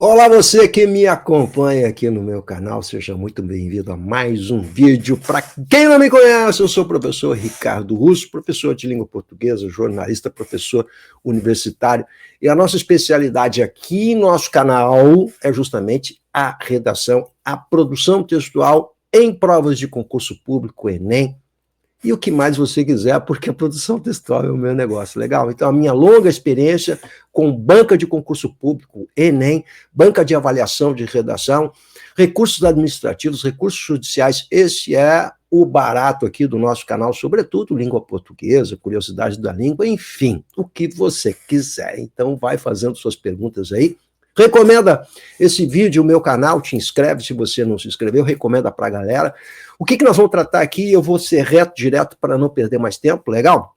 Olá, você que me acompanha aqui no meu canal, seja muito bem-vindo a mais um vídeo. Para quem não me conhece, eu sou o professor Ricardo Russo, professor de língua portuguesa, jornalista, professor universitário. E a nossa especialidade aqui no nosso canal é justamente a redação, a produção textual em provas de concurso público, Enem, e o que mais você quiser, porque a produção textual é o meu negócio, legal? Então, a minha longa experiência com banca de concurso público, Enem, banca de avaliação de redação, recursos administrativos, recursos judiciais, esse é o barato aqui do nosso canal, sobretudo língua portuguesa, curiosidades da língua, enfim, o que você quiser. Então, vai fazendo suas perguntas aí. Recomenda esse vídeo, o meu canal, te inscreve se você não se inscreveu, recomenda para a galera. O que nós vamos tratar aqui? Eu vou ser reto, direto, para não perder mais tempo, legal?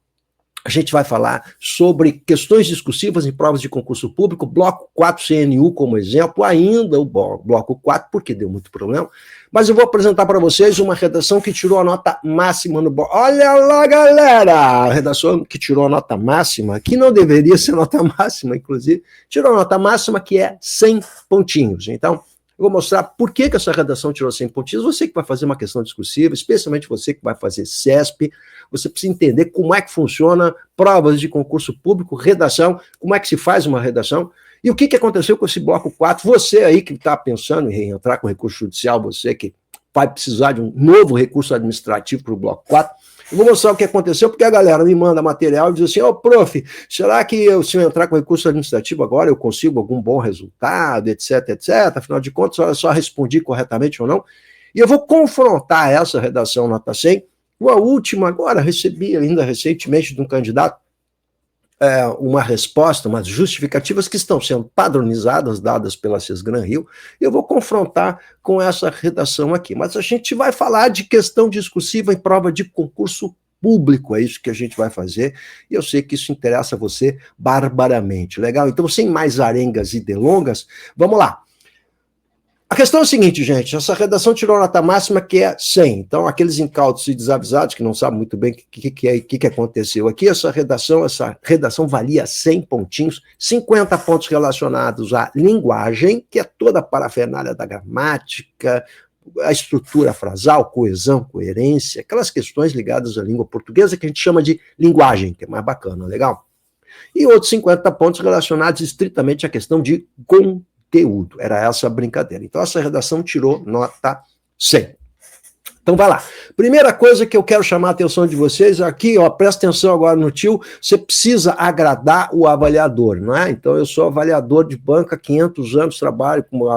A gente vai falar sobre questões discursivas em provas de concurso público, bloco 4 CNU como exemplo, ainda o bloco 4, porque deu muito problema, mas eu vou apresentar para vocês uma redação que tirou a nota máxima no bloco. Olha lá, galera! A redação que tirou a nota máxima, que não deveria ser nota máxima, inclusive, tirou a nota máxima que é 100 pontinhos. Então, eu vou mostrar por que essa redação tirou 100 pontinhos. Você que vai fazer uma questão discursiva, especialmente você que vai fazer CESP, você precisa entender como é que funciona provas de concurso público, redação, como é que se faz uma redação, e o que aconteceu com esse bloco 4. Você aí que está pensando em entrar com recurso judicial, você que vai precisar de um novo recurso administrativo para o bloco 4, eu vou mostrar o que aconteceu, porque a galera me manda material e diz assim, prof, será que se eu entrar com recurso administrativo agora eu consigo algum bom resultado, etc, etc, afinal de contas, eu só respondi corretamente ou não? E eu vou confrontar essa redação nota 100 com a última, agora recebi ainda recentemente de um candidato uma resposta, umas justificativas que estão sendo padronizadas, dadas pela Sesgran Rio, e eu vou confrontar com essa redação aqui. Mas a gente vai falar de questão discursiva em prova de concurso público, é isso que a gente vai fazer, e eu sei que isso interessa a você barbaramente, legal? Então, sem mais arengas e delongas, vamos lá. A questão é a seguinte, gente, essa redação tirou a nota máxima que é 100, então aqueles incautos e desavisados que não sabem muito bem o que aconteceu aqui, essa redação valia 100 pontinhos, 50 pontos relacionados à linguagem, que é toda a parafernália da gramática, a estrutura frasal, coesão, coerência, aquelas questões ligadas à língua portuguesa que a gente chama de linguagem, que é mais bacana, legal? E outros 50 pontos relacionados estritamente à questão de conteúdo. Era essa a brincadeira. Então, essa redação tirou nota 100. Então, vai lá. Primeira coisa que eu quero chamar a atenção de vocês aqui, presta atenção agora no tio, você precisa agradar o avaliador, não é? Então, eu sou avaliador de banca há 500 anos,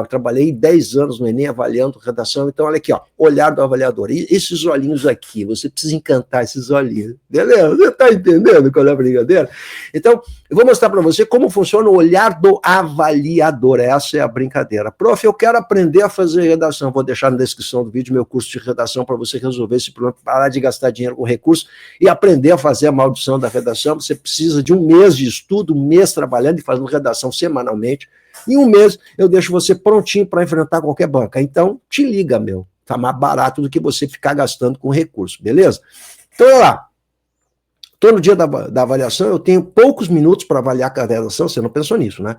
trabalhei 10 anos no Enem avaliando redação, então, olha aqui, olhar do avaliador. E esses olhinhos aqui, você precisa encantar esses olhinhos, beleza? Você está entendendo qual é a brincadeira? Então, eu vou mostrar para você como funciona o olhar do avaliador, essa é a brincadeira. Prof, eu quero aprender a fazer redação, vou deixar na descrição do vídeo meu curso de redação para você resolver esse problema, parar de gastar dinheiro com recurso e aprender a fazer a maldição da redação. Você precisa de um mês de estudo, um mês trabalhando e fazendo redação semanalmente. Em um mês eu deixo você prontinho para enfrentar qualquer banca. Então, te liga, meu. Tá mais barato do que você ficar gastando com recurso, beleza? Então, olha lá. Estou no dia da avaliação, eu tenho poucos minutos para avaliar a redação, você não pensou nisso, né?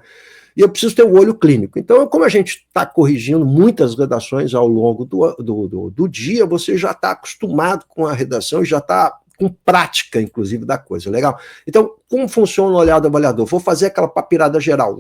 E eu preciso ter um olho clínico. Então, como a gente está corrigindo muitas redações ao longo do dia, você já está acostumado com a redação e já está com prática, inclusive, da coisa, legal? Então, como funciona o olhar do avaliador? Vou fazer aquela papirada geral,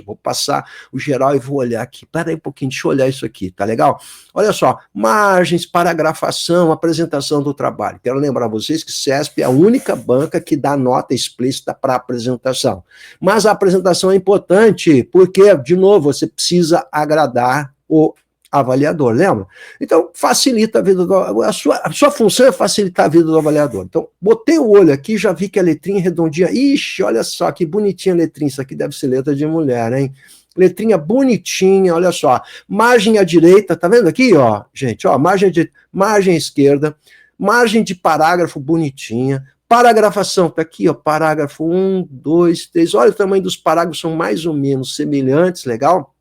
vou passar o geral e vou olhar aqui, peraí um pouquinho, deixa eu olhar isso aqui, tá legal? Olha só, margens, paragrafação, apresentação do trabalho. Quero lembrar vocês que CESP é a única banca que dá nota explícita para apresentação. Mas a apresentação é importante, porque, de novo, você precisa agradar o avaliador, lembra? Então, facilita a vida a sua função é facilitar a vida do avaliador. Então, botei o olho aqui, já vi que a letrinha redondinha, ixi, olha só, que bonitinha a letrinha, isso aqui deve ser letra de mulher, hein? Letrinha bonitinha, olha só, margem à direita, tá vendo aqui, gente, margem à esquerda, margem de parágrafo bonitinha, paragrafação, tá aqui, parágrafo 1, 2, 3, olha o tamanho dos parágrafos, são mais ou menos semelhantes, legal?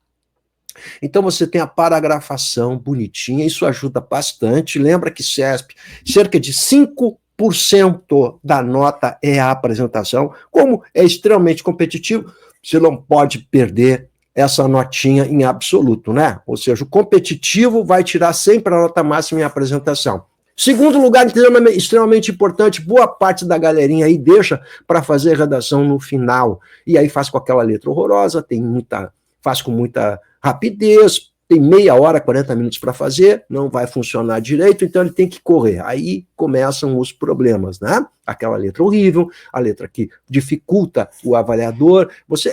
Então você tem a paragrafação bonitinha, isso ajuda bastante. Lembra que CESP, cerca de 5% da nota é a apresentação. Como é extremamente competitivo, você não pode perder essa notinha em absoluto, né? Ou seja, o competitivo vai tirar sempre a nota máxima em apresentação. Segundo lugar, extremamente importante, boa parte da galerinha aí deixa para fazer redação no final. E aí faz com aquela letra horrorosa, faz com muita rapidez, tem meia hora, 40 minutos para fazer, não vai funcionar direito, então ele tem que correr. Aí começam os problemas, né? Aquela letra horrível, a letra que dificulta o avaliador.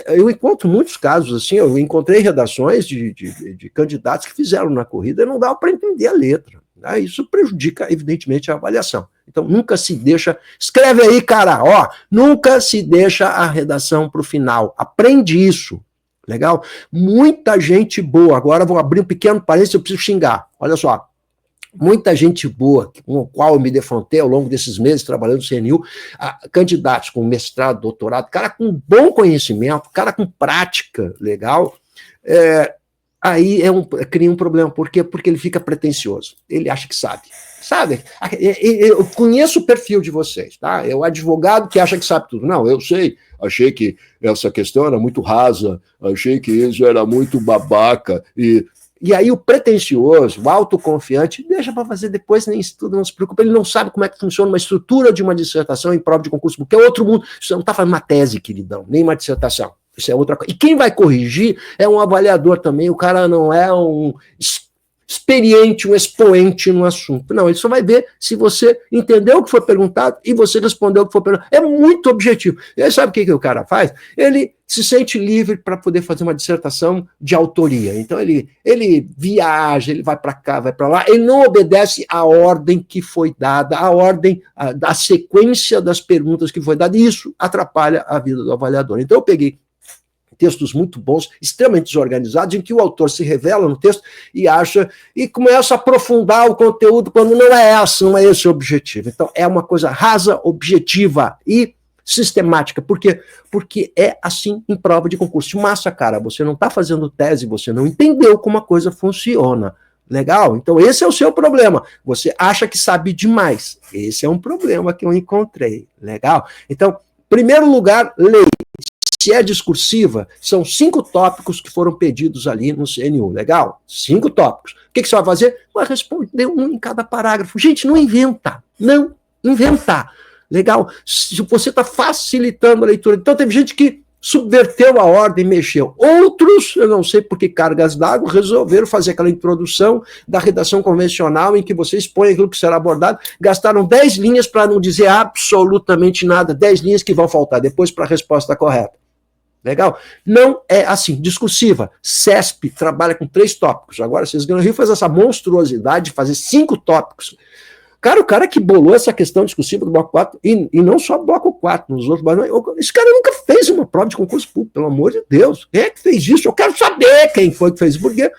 Eu encontro muitos casos assim, eu encontrei redações de candidatos que fizeram na corrida e não dava para entender a letra. Né? Isso prejudica, evidentemente, a avaliação. Então, nunca se deixa... Escreve aí, cara, ó, nunca se deixa a redação para o final. Aprende isso. Legal? Muita gente boa. Agora vou abrir um pequeno parênteses, eu preciso xingar. Olha só. Muita gente boa, com a qual eu me defrontei ao longo desses meses trabalhando no CNU, candidatos com mestrado, doutorado, cara com bom conhecimento, cara com prática legal, aí cria um problema. Por quê? Porque ele fica pretensioso. Ele acha que sabe. Sabe? Eu conheço o perfil de vocês, tá? É o advogado que acha que sabe tudo. Não, eu sei. Achei que essa questão era muito rasa. Achei que isso era muito babaca. E aí o pretencioso, o autoconfiante, deixa para fazer depois, nem estuda, não se preocupa. Ele não sabe como é que funciona uma estrutura de uma dissertação em prova de concurso, porque é outro mundo. Você não está fazendo uma tese, queridão, nem uma dissertação. Isso é outra coisa. E quem vai corrigir é um avaliador também. O cara não é um experiente, um expoente no assunto. Não, ele só vai ver se você entendeu o que foi perguntado e você respondeu o que foi perguntado. É muito objetivo. E aí sabe o que o cara faz? Ele se sente livre para poder fazer uma dissertação de autoria. Então ele viaja, ele vai para cá, vai para lá, ele não obedece à ordem que foi dada, à ordem, da sequência das perguntas que foi dada, e isso atrapalha a vida do avaliador. Então eu peguei textos muito bons, extremamente desorganizados, em que o autor se revela no texto e começa a aprofundar o conteúdo quando não é esse o objetivo. Então, é uma coisa rasa, objetiva e sistemática. Por quê? Porque é assim em prova de concurso. Massa, cara, você não está fazendo tese, você não entendeu como a coisa funciona. Legal? Então, esse é o seu problema. Você acha que sabe demais. Esse é um problema que eu encontrei. Legal? Então, primeiro lugar, lei. Se é discursiva, são 5 tópicos que foram pedidos ali no CNU, legal? 5 tópicos. O que você vai fazer? Vai responder um em cada parágrafo. Gente, não inventa. Não inventa. Legal? Se você está facilitando a leitura. Então, teve gente que subverteu a ordem, mexeu. Outros, eu não sei por que cargas d'água, resolveram fazer aquela introdução da redação convencional em que você expõe aquilo que será abordado, gastaram 10 linhas para não dizer absolutamente nada, 10 linhas que vão faltar depois para a resposta correta. Legal? Não é assim. Discursiva. CESP trabalha com 3 tópicos. Agora, vocês ganham Rio faz essa monstruosidade de fazer 5 tópicos. Cara, o cara que bolou essa questão discursiva do bloco 4, e não só bloco 4, nos outros blocos, esse cara nunca fez uma prova de concurso público, pelo amor de Deus. Quem é que fez isso? Eu quero saber quem foi que fez isso.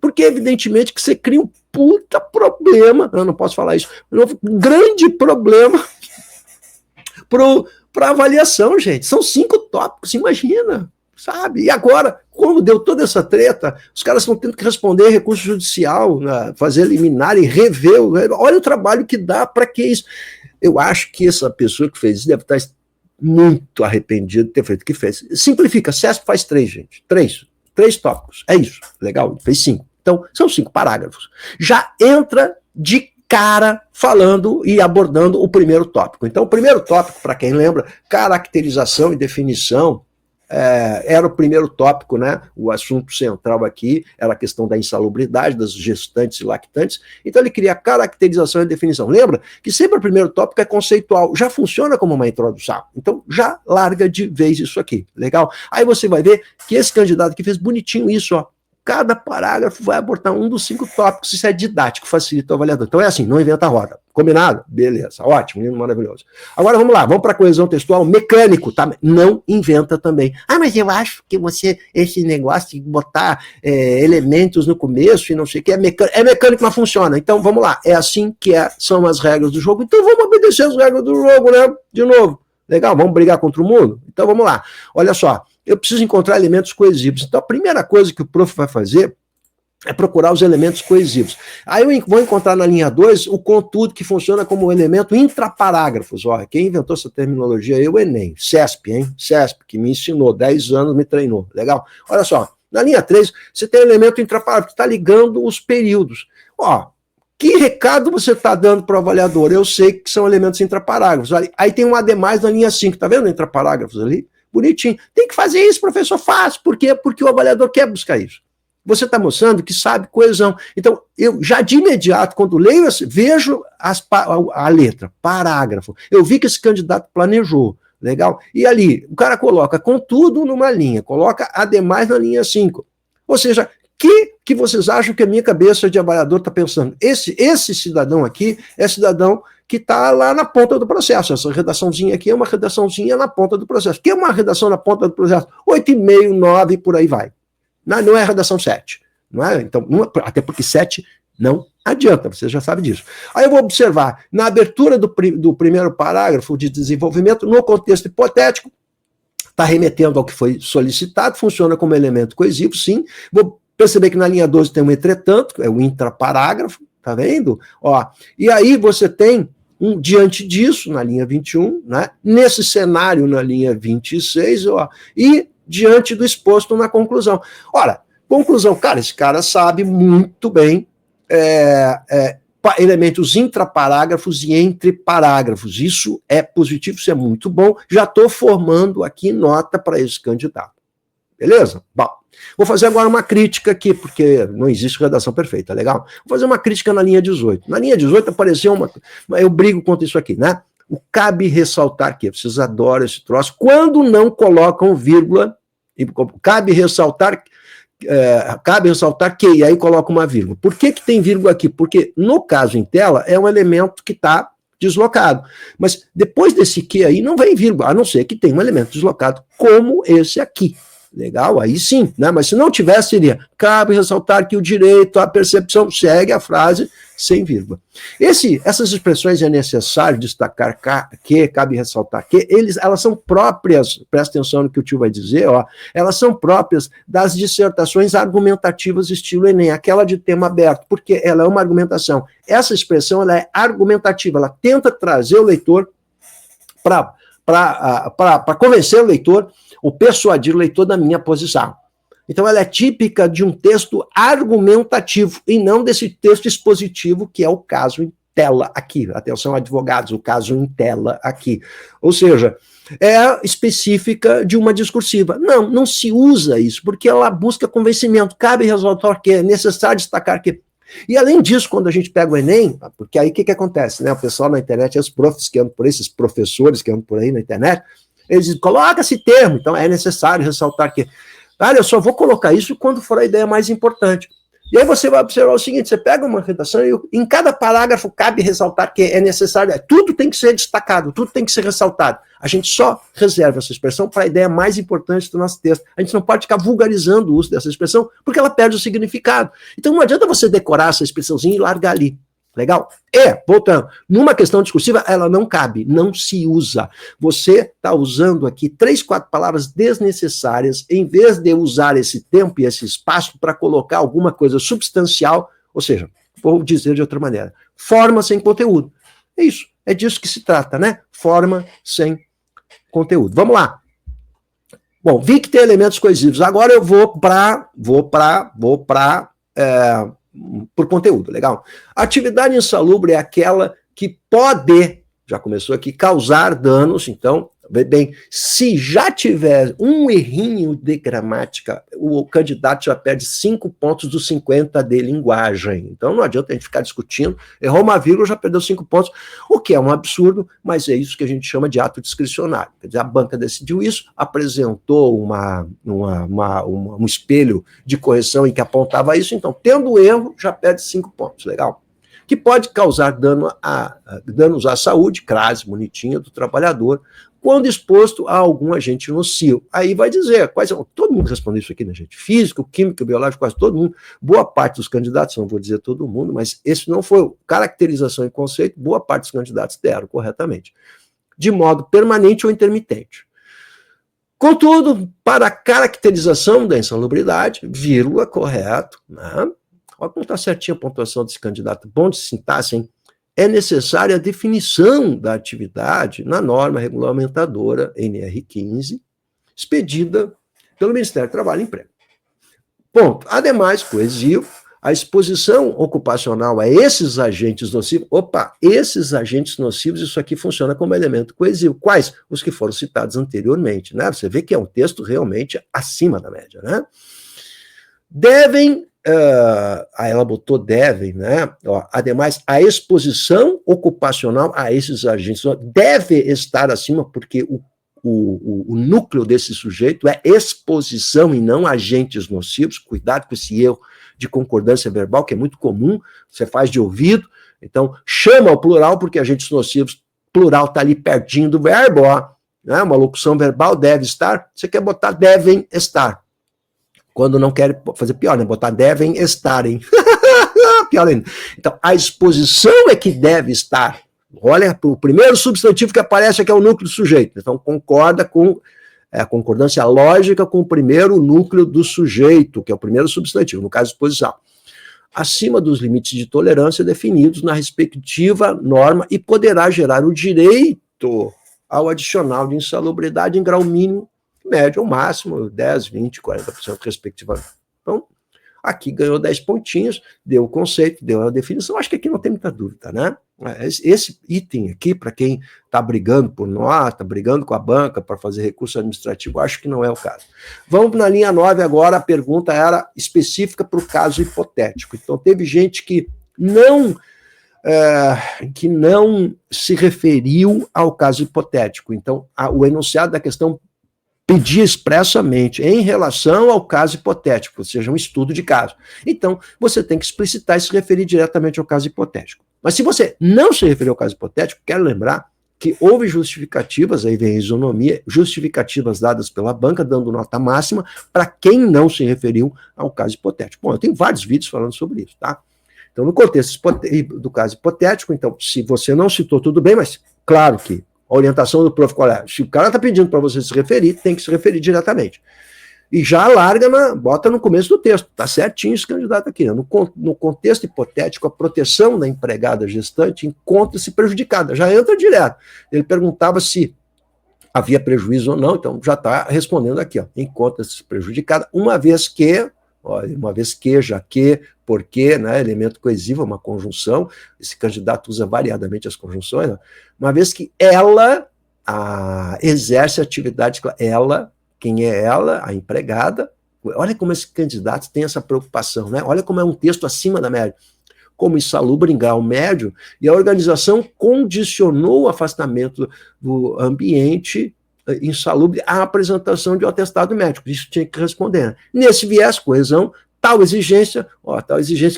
Porque evidentemente, que você cria um puta problema, eu não posso falar isso, um grande problema para avaliação, gente. São 5 tópicos, imagina, sabe? E agora, como deu toda essa treta, os caras estão tendo que responder recurso judicial, né, fazer liminar e rever. Olha o trabalho que dá, para que isso? Eu acho que essa pessoa que fez isso deve estar muito arrependido de ter feito o que fez. Simplifica, CESP faz 3, gente. 3 tópicos, é isso. Legal, fez 5. Então, são 5 parágrafos. Já entra de cara falando e abordando o primeiro tópico. Então, o primeiro tópico, para quem lembra, caracterização e definição, era o primeiro tópico, né? O assunto central aqui era a questão da insalubridade das gestantes e lactantes. Então, ele cria caracterização e definição. Lembra que sempre o primeiro tópico é conceitual, já funciona como uma introdução. Então, já larga de vez isso aqui, legal? Aí você vai ver que esse candidato aqui fez bonitinho isso, ó. Cada parágrafo vai abordar um dos 5 tópicos, isso é didático, facilita o avaliador. Então é assim, não inventa a roda. Combinado? Beleza, ótimo, lindo, maravilhoso. Agora vamos lá, vamos para a coesão textual, mecânico, tá? Não inventa também. Mas eu acho que esse negócio de botar elementos no começo e não sei o que, é mecânico, mas funciona. Então vamos lá, é assim que são as regras do jogo. Então vamos obedecer as regras do jogo, né? De novo. Legal, vamos brigar contra o mundo? Então vamos lá. Olha só. Eu preciso encontrar elementos coesivos. Então, a primeira coisa que o prof vai fazer é procurar os elementos coesivos. Aí eu vou encontrar na linha 2 o contudo que funciona como elemento intraparágrafos. Olha, quem inventou essa terminologia aí é o Enem. CESP, hein? CESP, que me ensinou, 10 anos me treinou. Legal? Olha só, Na linha 3, você tem elemento intraparágrafo, que está ligando os períodos. Ó, que recado você está dando para o avaliador? Eu sei que são elementos intraparágrafos. Aí tem um ademais na linha 5, tá vendo intraparágrafos ali? Bonitinho. Tem que fazer isso, professor, faz. Por quê? Porque o avaliador quer buscar isso. Você está mostrando que sabe coesão. Então, eu já de imediato, quando leio, vejo a letra, parágrafo. Eu vi que esse candidato planejou. Legal? E ali, o cara coloca contudo numa linha, coloca ademais na linha 5. Ou seja, que vocês acham que a minha cabeça de avaliador está pensando? Esse cidadão aqui é cidadão que está lá na ponta do processo. Essa redaçãozinha aqui é uma redaçãozinha na ponta do processo. Que é uma redação na ponta do processo? 8,5, 9, por aí vai. Não é a redação 7. Não é? Então, até porque 7 não adianta, você já sabe disso. Aí eu vou observar, na abertura do primeiro parágrafo de desenvolvimento, no contexto hipotético, está remetendo ao que foi solicitado, funciona como elemento coesivo, sim. Vou perceber que na linha 12 tem um entretanto, é o intraparágrafo, tá vendo? Ó, e aí você tem, diante disso, na linha 21, né? Nesse cenário, na linha 26, ó, e diante do exposto na conclusão. Ora, conclusão, cara, esse cara sabe muito bem elementos intraparágrafos e entre parágrafos. Isso é positivo, isso é muito bom. Já estou formando aqui nota para esse candidato. Beleza? Bom, vou fazer agora uma crítica aqui, porque não existe redação perfeita, legal? Vou fazer uma crítica na linha 18. Na linha 18 apareceu eu brigo contra isso aqui, né? O cabe ressaltar que, vocês adoram esse troço, quando não colocam vírgula, cabe ressaltar que, e aí coloca uma vírgula. Por que tem vírgula aqui? Porque, no caso em tela, é um elemento que está deslocado. Mas depois desse que aí, não vem vírgula, a não ser que tenha um elemento deslocado, como esse aqui. Legal? Aí sim, né? Mas se não tivesse, seria, cabe ressaltar que o direito à percepção segue a frase sem vírgula. Essas expressões é necessário destacar que, cabe ressaltar que, elas são próprias, presta atenção no que o tio vai dizer, ó, elas são próprias das dissertações argumentativas estilo Enem, aquela de tema aberto, porque ela é uma argumentação. Essa expressão ela é argumentativa, ela tenta trazer o leitor para convencer o leitor ou persuadir o leitor da minha posição. Então, ela é típica de um texto argumentativo e não desse texto expositivo, que é o caso em tela aqui. Atenção, advogados, o caso em tela aqui. Ou seja, é específica de uma discursiva. Não se usa isso, porque ela busca convencimento. Cabe ressaltar que é necessário destacar que. E além disso, quando a gente pega o Enem, porque aí o que acontece, né? O pessoal na internet, os profs que andam por aí, esses professores que andam por aí na internet, eles dizem, coloca esse termo, então é necessário ressaltar que. Olha, eu só vou colocar isso quando for a ideia mais importante. E aí você vai observar o seguinte, você pega uma redação e em cada parágrafo cabe ressaltar que é necessário, tudo tem que ser destacado, tudo tem que ser ressaltado. A gente só reserva essa expressão para a ideia mais importante do nosso texto. A gente não pode ficar vulgarizando o uso dessa expressão, porque ela perde o significado. Então não adianta você decorar essa expressãozinha e largar ali. Legal? Voltando, numa questão discursiva, ela não cabe, não se usa. Você está usando aqui 3, 4 palavras desnecessárias, em vez de usar esse tempo e esse espaço para colocar alguma coisa substancial, ou seja, vou dizer de outra maneira, forma sem conteúdo. É isso, é disso que se trata, né? Forma sem conteúdo. Vamos lá. Bom, vi que tem elementos coesivos. Agora eu vou por conteúdo, legal? Atividade insalubre é aquela que pode, já começou aqui, causar danos, então, bem, se já tiver um errinho de gramática, o candidato já perde 5 pontos dos 50 de linguagem. Então não adianta a gente ficar discutindo, errou uma vírgula, já perdeu 5 pontos, o que é um absurdo, mas é isso que a gente chama de ato discricionário. Quer dizer, a banca decidiu isso, apresentou um espelho de correção em que apontava isso, então, tendo erro, já perde 5 pontos, legal? Que pode causar danos à saúde, crase, bonitinha, do trabalhador, quando exposto a algum agente nocivo. Aí vai dizer, todo mundo respondeu isso aqui, né, gente? Físico, químico, biológico, quase todo mundo. Boa parte dos candidatos, não vou dizer todo mundo, mas esse não foi caracterização e conceito, boa parte dos candidatos deram corretamente. De modo permanente ou intermitente. Contudo, para a caracterização da insalubridade, vírgula, correto, né? Olha como está certinha a pontuação desse candidato. Bom de sintaxe, hein? É necessária a definição da atividade na norma regulamentadora NR15, expedida pelo Ministério do Trabalho e Emprego. Ponto. Ademais, coesivo, a exposição ocupacional a esses agentes nocivos, esses agentes nocivos, isso aqui funciona como elemento coesivo. Quais? Os que foram citados anteriormente, né? Você vê que é um texto realmente acima da média, né? Devem, aí ela botou devem, né? Ademais, a exposição ocupacional a esses agentes deve estar acima, porque o núcleo desse sujeito é exposição e não agentes nocivos. Cuidado com esse erro de concordância verbal, que é muito comum, você faz de ouvido, então chama o plural, porque agentes nocivos, plural está ali pertinho do verbo, né? Uma locução verbal deve estar, você quer botar devem estar. Quando não quer fazer pior, né? Botar devem estarem. Pior ainda. Então, a exposição é que deve estar. Olha, o primeiro substantivo que aparece aqui é o núcleo do sujeito. Então, concorda com a concordância lógica com o primeiro núcleo do sujeito, que é o primeiro substantivo, no caso, exposição. Acima dos limites de tolerância definidos na respectiva norma e poderá gerar o direito ao adicional de insalubridade em grau mínimo, médio ou máximo, 10, 20, 40%, respectivamente. Então, aqui ganhou 10 pontinhos, deu o conceito, deu a definição, acho que aqui não tem muita dúvida, né? Esse item aqui, para quem está brigando por nós, está brigando com a banca para fazer recurso administrativo, acho que não é o caso. Vamos na linha 9 agora, a pergunta era específica para o caso hipotético. Então, teve gente que não se referiu ao caso hipotético. Então, o enunciado da questão pedia expressamente em relação ao caso hipotético, ou seja, um estudo de caso. Então, você tem que explicitar e se referir diretamente ao caso hipotético. Mas se você não se referir ao caso hipotético, quero lembrar que houve justificativas, aí vem a isonomia, justificativas dadas pela banca, dando nota máxima para quem não se referiu ao caso hipotético. Bom, eu tenho vários vídeos falando sobre isso, tá? Então, no contexto do caso hipotético, então, se você não citou, tudo bem, mas claro que a orientação do prof. Qual é? Se o cara está pedindo para você se referir, tem que se referir diretamente. E já larga, bota no começo do texto. Está certinho esse candidato aqui. Né? No contexto hipotético, a proteção da empregada gestante encontra-se prejudicada. Já entra direto. Ele perguntava se havia prejuízo ou não, então já está respondendo aqui. Encontra-se prejudicada, uma vez que, já que, porque, né, elemento coesivo, uma conjunção, esse candidato usa variadamente as conjunções, né, uma vez que ela exerce atividade, ela, quem é ela? A empregada. Olha como esse candidato tem essa preocupação, né? Olha como é um texto acima da média. Como insalubre em grau médio, e a organização condicionou o afastamento do ambiente insalubre à apresentação de um atestado médico. Isso tinha que responder. Né? Nesse viés, coesão, tal exigência, o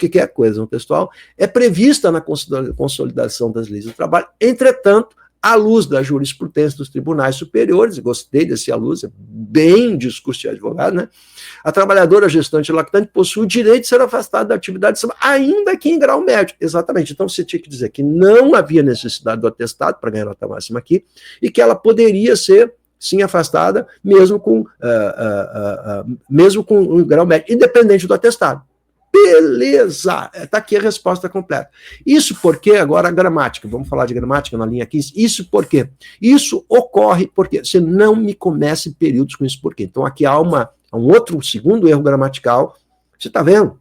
que é a coesão textual, é prevista na consolidação das leis do trabalho, entretanto, à luz da jurisprudência dos tribunais superiores, gostei desse à luz, é bem discurso de advogado, né? A trabalhadora gestante e lactante possui o direito de ser afastada da atividade, ainda que em grau médio. Exatamente. Então, você tinha que dizer que não havia necessidade do atestado para ganhar nota máxima aqui, e que ela poderia ser, sim, afastada, mesmo com um grau médio, independente do atestado. Beleza! Está aqui a resposta completa. Isso porque, agora a gramática, vamos falar de gramática na linha 15, isso porque? Isso ocorre porque você não me comece períodos com isso porque. Então aqui há um outro, segundo erro gramatical, você está vendo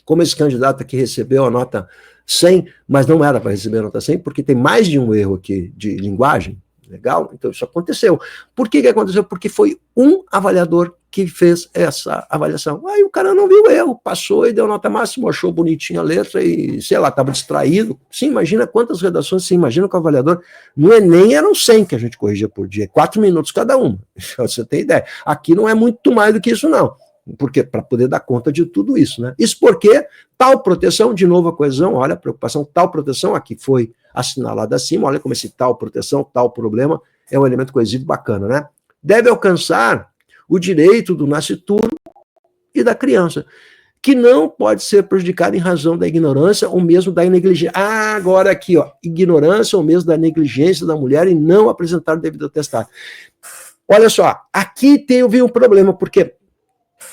como esse candidato aqui recebeu a nota 100, mas não era para receber a nota 100, porque tem mais de um erro aqui de linguagem. Legal? Então isso aconteceu. Por que aconteceu? Porque foi um avaliador que fez essa avaliação. Aí o cara não viu o erro, passou e deu nota máxima, achou bonitinha a letra e, sei lá, estava distraído. Sim, imagina quantas redações, você imagina que o avaliador, no Enem eram 100 que a gente corrigia por dia, 4 minutos cada uma, você tem ideia. Aqui não é muito mais do que isso não, porque para poder dar conta de tudo isso, né? Isso porque tal proteção, de novo a coesão, olha a preocupação, tal proteção, aqui foi assinalada acima, olha como esse tal proteção, tal problema, é um elemento coesivo bacana, né? Deve alcançar o direito do nascituro e da criança, que não pode ser prejudicado em razão da ignorância ou mesmo da negligência. Agora aqui, ignorância ou mesmo da negligência da mulher em não apresentar o devido atestado. Olha só, aqui vi um problema, porque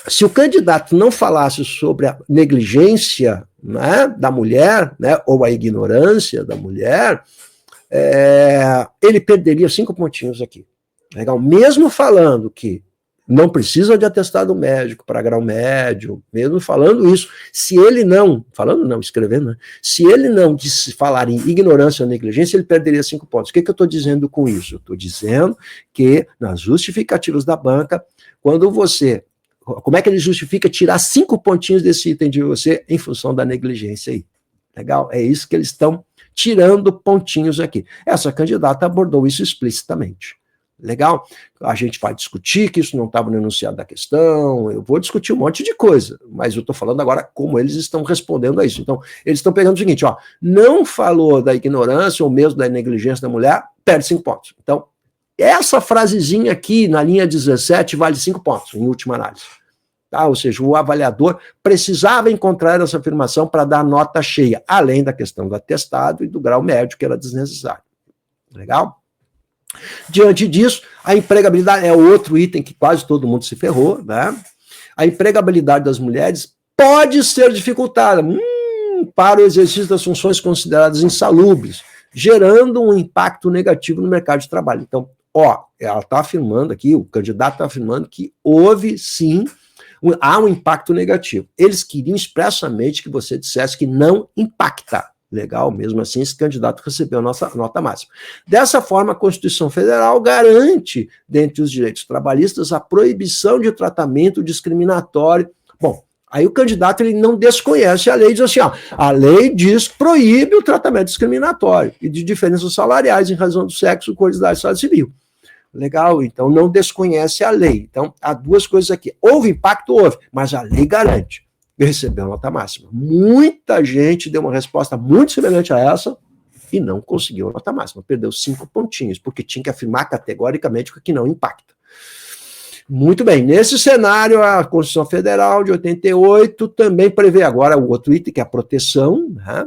se o candidato não falasse sobre a negligência, né, da mulher, né, ou a ignorância da mulher, ele perderia 5 pontinhos aqui. Legal? Mesmo falando que Não precisa de atestado médico para grau médio, mesmo falando isso. Se ele não, falando não, escrevendo, né? Se ele não falar em ignorância ou negligência, ele perderia 5 pontos. O que eu estou dizendo com isso? Eu estou dizendo que nas justificativas da banca, quando você... Como é que ele justifica tirar 5 pontinhos desse item de você em função da negligência aí? Legal? É isso que eles estão tirando pontinhos aqui. Essa candidata abordou isso explicitamente. Legal? A gente vai discutir que isso não estava no enunciado da questão, eu vou discutir um monte de coisa, mas eu estou falando agora como eles estão respondendo a isso. Então, eles estão pegando o seguinte, ó, não falou da ignorância ou mesmo da negligência da mulher, perde 5 pontos. Então, essa frasezinha aqui na linha 17 vale 5 pontos, em última análise. Tá? Ou seja, o avaliador precisava encontrar essa afirmação para dar nota cheia, além da questão do atestado e do grau médio, que era desnecessário. Legal? Diante disso, a empregabilidade é outro item que quase todo mundo se ferrou, né? A empregabilidade das mulheres pode ser dificultada para o exercício das funções consideradas insalubres, gerando um impacto negativo no mercado de trabalho. Então, ó, ela está afirmando aqui, o candidato está afirmando que houve sim, há um impacto negativo. Eles queriam expressamente que você dissesse que não impacta. Legal, mesmo assim, esse candidato recebeu a nossa nota máxima. Dessa forma, a Constituição Federal garante, dentre os direitos trabalhistas, a proibição de tratamento discriminatório. Bom, aí o candidato ele não desconhece a lei, diz assim, ó, a lei diz que proíbe o tratamento discriminatório e de diferenças salariais em razão do sexo, cor de idade, estado civil. Legal, então não desconhece a lei. Então, há duas coisas aqui. Houve impacto? Houve, mas a lei garante. Recebeu nota máxima. Muita gente deu uma resposta muito semelhante a essa e não conseguiu nota máxima. Perdeu 5 pontinhos, porque tinha que afirmar categoricamente que não impacta. Muito bem, nesse cenário, a Constituição Federal de 88 também prevê agora o outro item, que é a proteção, né?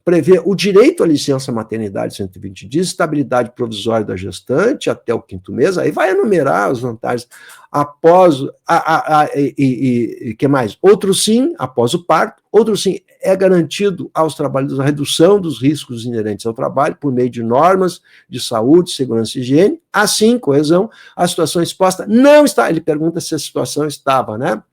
Prevê o direito à licença maternidade 120 dias, estabilidade provisória da gestante até o 5º mês, aí vai enumerar as vantagens após, que mais? Outro sim, após o parto, outro sim, é garantido aos trabalhadores a redução dos riscos inerentes ao trabalho por meio de normas de saúde, segurança e higiene, assim, coesão, a situação exposta não está, ele pergunta se a situação estava, né?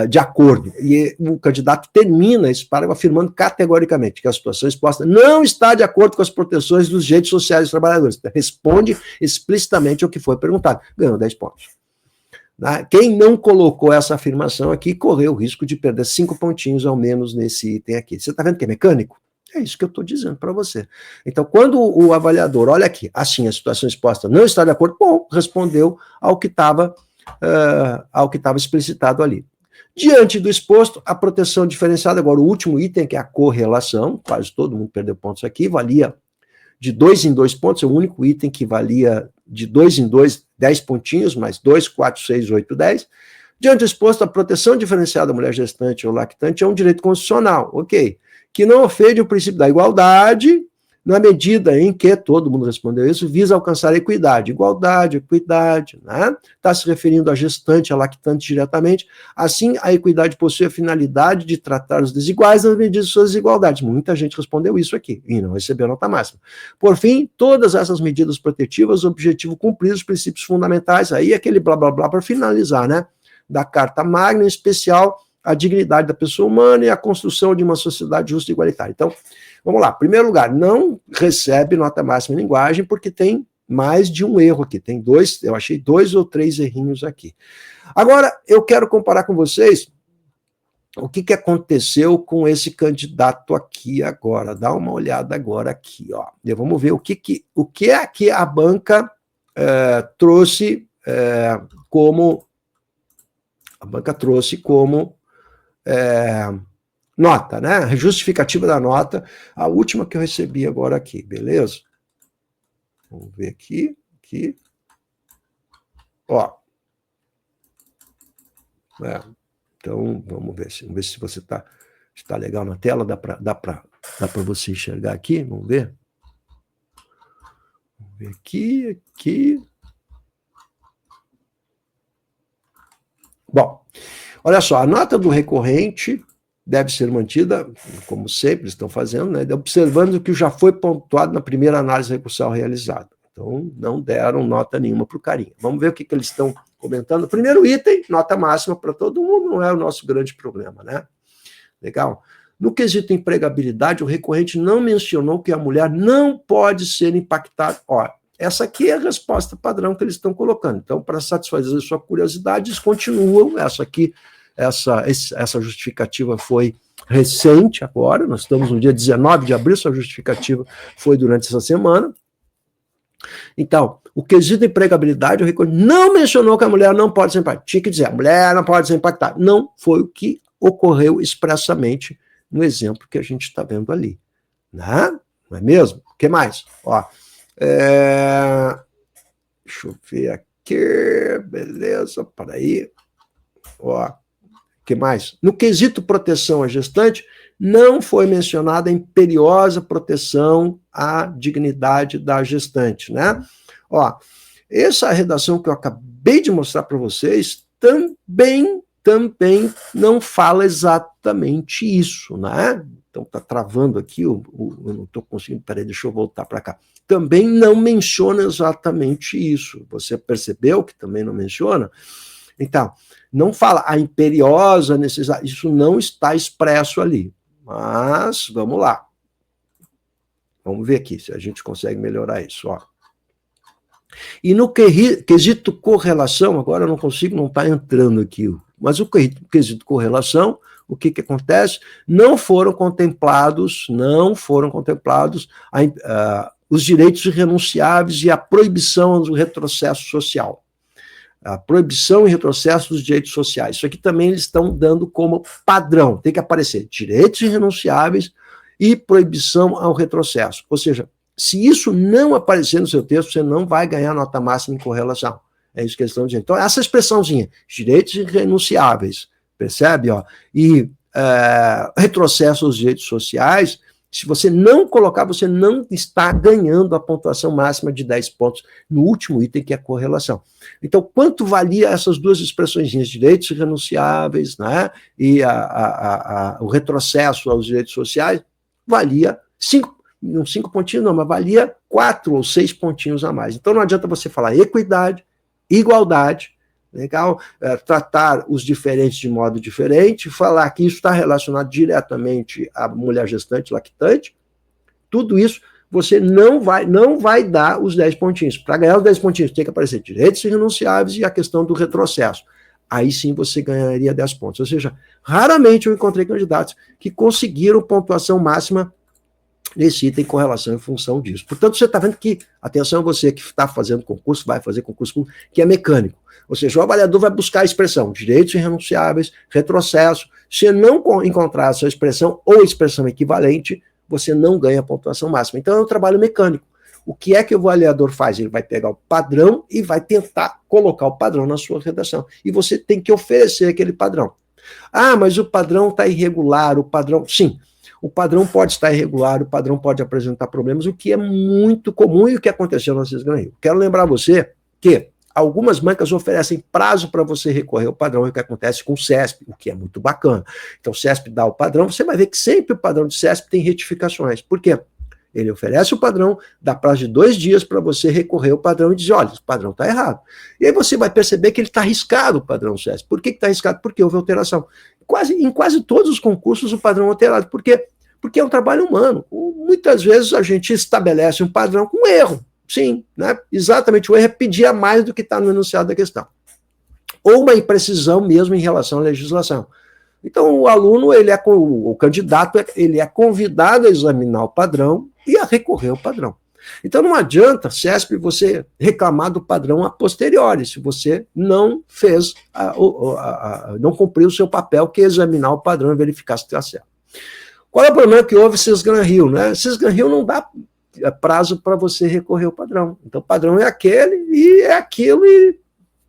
De acordo. E o candidato termina esse parágrafo afirmando categoricamente que a situação exposta não está de acordo com as proteções dos direitos sociais dos trabalhadores. Responde explicitamente ao que foi perguntado. Ganhou 10 pontos. Quem não colocou essa afirmação aqui correu o risco de perder 5 pontinhos ao menos nesse item aqui. Você está vendo que é mecânico? É isso que eu estou dizendo para você. Então, quando o avaliador olha aqui, assim, a situação exposta não está de acordo, bom, respondeu ao que estava explicitado ali. Diante do exposto, a proteção diferenciada, agora o último item, que é a correlação, quase todo mundo perdeu pontos aqui, valia de 2 em 2 pontos, é o único item que valia de 2 em 2, 10 pontinhos, mais 2, 4, 6, 8, 10. Diante do exposto, a proteção diferenciada da mulher gestante ou lactante é um direito constitucional, ok, que não ofende o princípio da igualdade, na medida em que, todo mundo respondeu isso, visa alcançar a equidade. Igualdade, equidade, né? Está se referindo à gestante, à lactante diretamente. Assim, a equidade possui a finalidade de tratar os desiguais nas medidas de suas desigualdades. Muita gente respondeu isso aqui e não recebeu nota máxima. Por fim, todas essas medidas protetivas, o objetivo cumprir os princípios fundamentais, aí aquele blá blá blá para finalizar, né? Da Carta Magna, em especial a dignidade da pessoa humana e a construção de uma sociedade justa e igualitária. Então, vamos lá. Primeiro lugar, não recebe nota máxima em linguagem porque tem mais de um erro aqui. Tem 2, eu achei 2 ou 3 errinhos aqui. Agora, eu quero comparar com vocês o que aconteceu com esse candidato aqui agora. Dá uma olhada agora aqui, ó. E vamos ver o que é que a banca trouxe como... A banca trouxe como... nota, né? Justificativa da nota, a última que eu recebi agora aqui, beleza? Vamos ver aqui. Ó. Então, vamos ver se você está legal na tela, dá para você enxergar aqui, vamos ver? Vamos ver aqui. Bom, olha só, a nota do recorrente deve ser mantida, como sempre estão fazendo, né, observando o que já foi pontuado na primeira análise recursal realizada. Então, não deram nota nenhuma para o carinha. Vamos ver o que eles estão comentando. Primeiro item, nota máxima para todo mundo, não é o nosso grande problema, né? Legal? No quesito empregabilidade, o recorrente não mencionou que a mulher não pode ser impactada. Ó, essa aqui é a resposta padrão que eles estão colocando. Então, para satisfazer a sua curiosidade, eles continuam. Essa justificativa foi recente agora, nós estamos no dia 19 de abril, essa justificativa foi durante essa semana. Então, o quesito empregabilidade, o recorrente não mencionou que a mulher não pode ser impactada. Tinha que dizer, a mulher não pode ser impactada. Não foi o que ocorreu expressamente no exemplo que a gente está vendo ali. Né? Não é mesmo? O que mais? Ó, deixa eu ver aqui, beleza, peraí. Ó, o que mais? No quesito proteção à gestante, não foi mencionada a imperiosa proteção à dignidade da gestante, né? Ó, essa redação que eu acabei de mostrar para vocês também não fala exatamente isso, né? Então tá travando aqui, eu não estou conseguindo, peraí, deixa eu voltar para cá. Também não menciona exatamente isso. Você percebeu que também não menciona? Então, não fala a imperiosa necessidade, isso não está expresso ali. Mas, vamos lá. Vamos ver aqui se a gente consegue melhorar isso, ó. E no quesito correlação, agora eu não consigo, não está entrando aqui, mas o quesito correlação, o que acontece? Não foram contemplados os direitos irrenunciáveis e a proibição do retrocesso social. A proibição e retrocesso dos direitos sociais. Isso aqui também eles estão dando como padrão. Tem que aparecer direitos irrenunciáveis e proibição ao retrocesso. Ou seja, se isso não aparecer no seu texto, você não vai ganhar nota máxima em correlação. É isso que eles estão dizendo. Então, essa expressãozinha, direitos irrenunciáveis, percebe? Ó? E retrocesso aos direitos sociais, se você não colocar, você não está ganhando a pontuação máxima de 10 pontos no último item, que é a correlação. Então, quanto valia essas duas expressões, direitos irrenunciáveis, né, e o retrocesso aos direitos sociais? Valia 5 pontinhos não, mas valia 4 ou 6 pontinhos a mais. Então, não adianta você falar equidade, igualdade, legal? Tratar os diferentes de modo diferente, falar que isso está relacionado diretamente à mulher gestante, lactante, tudo isso você não vai dar os 10 pontinhos. Para ganhar os 10 pontinhos, tem que aparecer direitos irrenunciáveis e a questão do retrocesso. Aí sim você ganharia 10 pontos. Ou seja, raramente eu encontrei candidatos que conseguiram pontuação máxima nesse item com relação em função disso. Portanto, você está vendo que, atenção você que está fazendo concurso, vai fazer concurso que é mecânico. Ou seja, o avaliador vai buscar a expressão direitos irrenunciáveis, retrocesso. Se não encontrar essa expressão ou expressão equivalente, você não ganha a pontuação máxima. Então, é um trabalho mecânico. O que é que o avaliador faz? Ele vai pegar o padrão e vai tentar colocar o padrão na sua redação. E você tem que oferecer aquele padrão. Ah, mas o padrão está irregular, o padrão... Sim, o padrão pode estar irregular, o padrão pode apresentar problemas, o que é muito comum e o que aconteceu na Cisgran Rio. Quero lembrar você que algumas bancas oferecem prazo para você recorrer ao padrão, e o que acontece com o CESP, o que é muito bacana. Então, o CESP dá o padrão, você vai ver que sempre o padrão de CESP tem retificações. Por quê? Ele oferece o padrão, dá prazo de 2 dias para você recorrer ao padrão e dizer, olha, o padrão está errado. E aí você vai perceber que ele está arriscado, o padrão CESP. Por que está arriscado? Porque houve alteração. Em quase todos os concursos o padrão é alterado. Por quê? Porque é um trabalho humano. Muitas vezes a gente estabelece um padrão com erro. Sim, né? Exatamente. O erro é pedir a mais do que está no enunciado da questão. Ou uma imprecisão mesmo em relação à legislação. Então, o aluno, o candidato, ele é convidado a examinar o padrão e a recorrer ao padrão. Então, não adianta, CESP, você reclamar do padrão a posteriori, se você não fez, não cumpriu o seu papel, que é examinar o padrão e verificar se está certo. Qual é o problema que houve Cisgran Rio, né? Cisgran Rio não dá prazo para você recorrer ao padrão. Então, o padrão é aquele e é aquilo e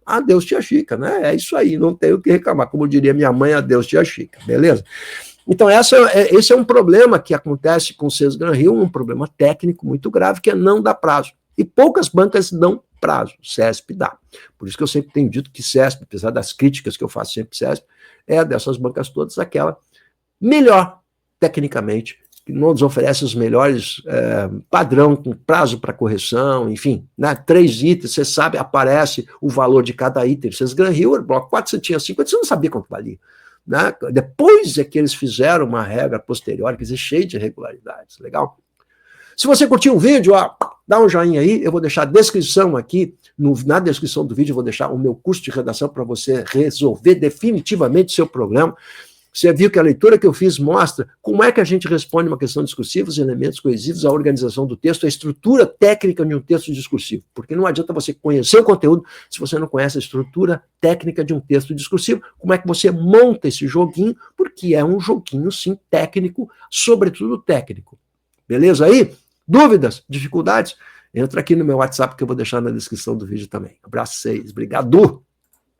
adeus tia Chica, né? É isso aí, não tenho o que reclamar. Como diria minha mãe, adeus tia Chica, beleza? Então, esse é um problema que acontece com o Cisgran Rio, um problema técnico muito grave, que é não dar prazo. E poucas bancas dão prazo, CESP dá. Por isso que eu sempre tenho dito que CESP, apesar das críticas que eu faço sempre CESP, é dessas bancas todas aquela melhor, tecnicamente, que não nos oferece os melhores padrão, com prazo para correção, enfim, né? 3 itens, você sabe, aparece o valor de cada item. Vocês ganham, bloco 4 você tinha 50, você não sabia quanto valia. Né? Depois é que eles fizeram uma regra posterior, quer dizer, cheia de irregularidades. Legal? Se você curtiu o vídeo, ó, dá um joinha aí, eu vou deixar a descrição aqui, na descrição do vídeo eu vou deixar o meu curso de redação para você resolver definitivamente o seu problema. Você viu que a leitura que eu fiz mostra como é que a gente responde uma questão discursiva, os elementos coesivos, a organização do texto, a estrutura técnica de um texto discursivo. Porque não adianta você conhecer o conteúdo se você não conhece a estrutura técnica de um texto discursivo. Como é que você monta esse joguinho? Porque é um joguinho, sim, técnico, sobretudo técnico. Beleza aí? Dúvidas? Dificuldades? Entra aqui no meu WhatsApp que eu vou deixar na descrição do vídeo também. Abraço a vocês. Obrigado!